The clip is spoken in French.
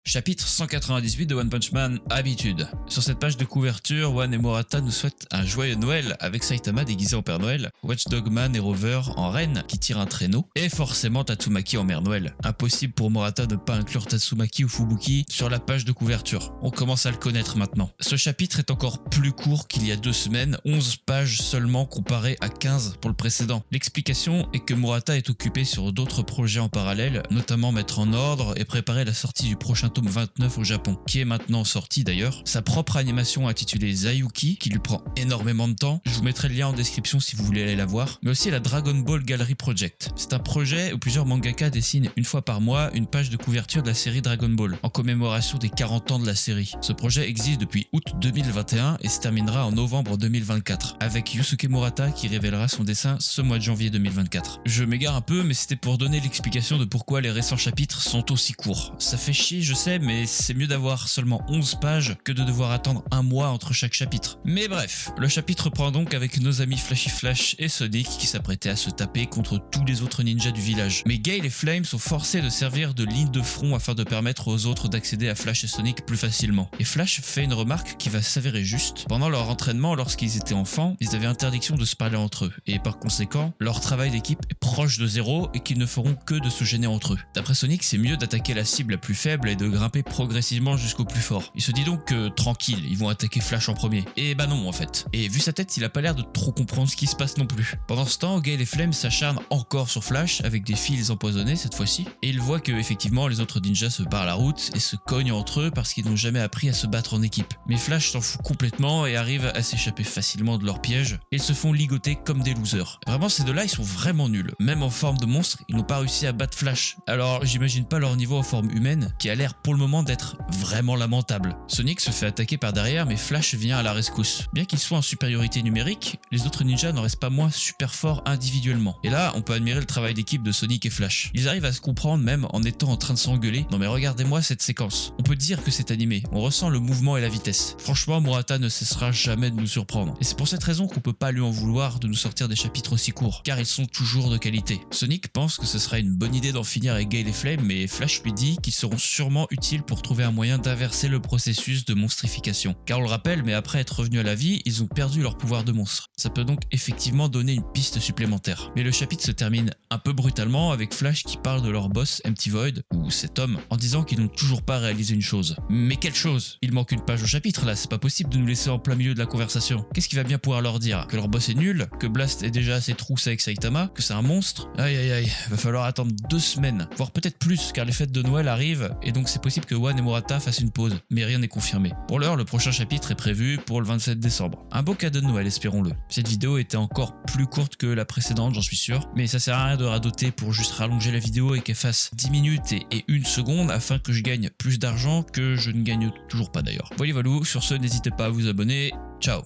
Chapitre 198 de One Punch Man, Habitude. Sur cette page de couverture, One et Murata nous souhaitent un joyeux Noël avec Saitama déguisé en Père Noël, Watchdog Man et Rover en reine qui tire un traîneau, et forcément Tatsumaki en Mère Noël. Impossible pour Murata de ne pas inclure Tatsumaki ou Fubuki sur la page de couverture. On commence à le connaître maintenant. Ce chapitre est encore plus court qu'il y a 2 semaines, 11 pages seulement comparé à 15 pour le précédent. L'explication est que Murata est occupé sur d'autres projets en parallèle, notamment mettre en ordre et préparer la sortie du prochain tome 29 au Japon, qui est maintenant sorti d'ailleurs. Sa propre animation intitulée Zayuki, qui lui prend énormément de temps. Je vous mettrai le lien en description si vous voulez aller la voir. Mais aussi la Dragon Ball Gallery Project. C'est un projet où plusieurs mangaka dessinent une fois par mois une page de couverture de la série Dragon Ball, en commémoration des 40 ans de la série. Ce projet existe depuis août 2021 et se terminera en novembre 2024, avec Yusuke Murata qui révélera son dessin ce mois de janvier 2024. Je m'égare un peu, mais c'était pour donner l'explication de pourquoi les récents chapitres sont aussi courts. Ça fait chier, je sais, mais c'est mieux d'avoir seulement 11 pages que de devoir attendre un mois entre chaque chapitre. Mais bref, le chapitre reprend donc avec nos amis Flashy Flash et Sonic qui s'apprêtaient à se taper contre tous les autres ninjas du village. Mais Gale et Flame sont forcés de servir de ligne de front afin de permettre aux autres d'accéder à Flash et Sonic plus facilement. Et Flash fait une remarque qui va s'avérer juste. Pendant leur entraînement, lorsqu'ils étaient enfants, ils avaient interdiction de se parler entre eux. Et par conséquent, leur travail d'équipe est proche de zéro et qu'ils ne feront que de se gêner entre eux. D'après Sonic, c'est mieux d'attaquer la cible la plus faible et de grimper progressivement jusqu'au plus fort. Il se dit donc que tranquille, ils vont attaquer Flash en premier. Et bah non en fait. Et vu sa tête, il a pas l'air de trop comprendre ce qui se passe non plus. Pendant ce temps, Gale et Flame s'acharnent encore sur Flash avec des fils empoisonnés cette fois-ci. Et ils voient que effectivement les autres ninjas se barrent la route et se cognent entre eux parce qu'ils n'ont jamais appris à se battre en équipe. Mais Flash s'en fout complètement et arrive à s'échapper facilement de leur piège. Et ils se font ligoter comme des losers. Vraiment ces deux-là ils sont vraiment nuls. Même en forme de monstre, ils n'ont pas réussi à battre Flash. Alors j'imagine pas leur niveau en forme humaine qui a l'air pour le moment d'être vraiment lamentable. Sonic se fait attaquer par derrière mais Flash vient à la rescousse. Bien qu'il soit en supériorité numérique, les autres ninjas n'en restent pas moins super forts individuellement. Et là, on peut admirer le travail d'équipe de Sonic et Flash. Ils arrivent à se comprendre même en étant en train de s'engueuler. Non mais regardez-moi cette séquence. On peut dire que c'est animé. On ressent le mouvement et la vitesse. Franchement, Murata ne cessera jamais de nous surprendre. Et c'est pour cette raison qu'on peut pas lui en vouloir de nous sortir des chapitres aussi courts, car ils sont toujours de qualité. Sonic pense que ce sera une bonne idée d'en finir avec Gale et Flame, mais Flash lui dit qu'ils seront sûrement utiles pour trouver un moyen d'inverser le processus de monstrification. Car on le rappelle, mais après être revenus à la vie, ils ont perdu leur pouvoir de monstre. Ça peut donc effectivement donner une piste supplémentaire. Mais le chapitre se termine un peu brutalement avec Flash qui parle de leur boss Empty Void, ou cet homme, en disant qu'ils n'ont toujours pas réalisé une chose. Mais quelle chose? Il manque une page au chapitre là, c'est pas possible de nous laisser en plein milieu de la conversation. Qu'est-ce qu'il va bien pouvoir leur dire? Que leur boss est nul? Que Blast est déjà assez trousse avec Saitama? Que c'est un monstre? Aïe aïe aïe, va falloir attendre 2 semaines, voire peut-être plus, car les fêtes de Noël arrivent et donc c'est possible que One et Murata fassent une pause. Mais rien n'est confirmé. Pour l'heure, le prochain chapitre est prévu pour le 27 décembre. Un beau cadeau de Noël, espérons-le. Cette vidéo était encore plus courte que la précédente, j'en suis sûr, mais ça sert à rien de radoter pour juste rallonger la vidéo et qu'elle fasse 10 minutes et 1 seconde afin que je gagne plus d'argent que je ne gagne toujours pas d'ailleurs. Voilà, sur ce, n'hésitez pas à vous abonner. Ciao.